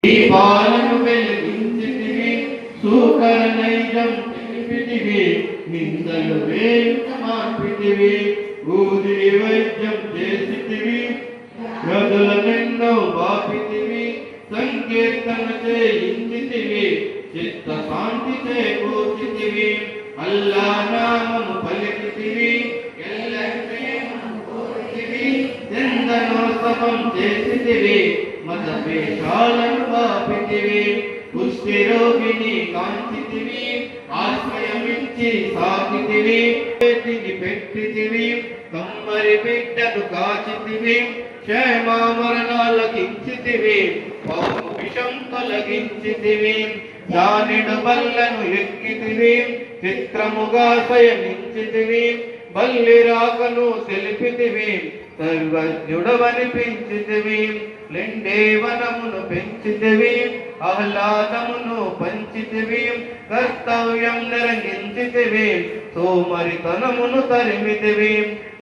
దీపాలను వెలిగించితివి, సూకర నైజం తెలిపితివి, నిందలు వేయుట మాపితివి, ఊది వైద్యం చేసితివి, వ్రతులనెన్నో బాపితివి, సంకీర్తన చేయించితివి, చిత్త శాంతి చేకూర్చితివి, అల్లా నామము పలికితివి, ఎందనో సమం చేసితివి, మత వేషాలను బాపితివి, కుష్టి రోగిని కాంచితివి, ఆశ్రయమిచ్చి సాకితివి, చేతిని పెట్టితివి, కమ్మరి బిడ్డను కాచితివి, క్షేమామరణాలకించితివి, పాము విషం తొలగించితివి, జానెడు బల్లను ఎక్కితివి, చిత్రముగా శయనించితివి, బల్లి రాకను తెలిపితివి, సర్వజ్ఞుడవనిపించితివి, లెండేవనమును పెంచితివి, ఆహ్లాదమును పంచితివి, కర్తవ్యం నెరగించితివి, సోమరితనమును తరిమితివి.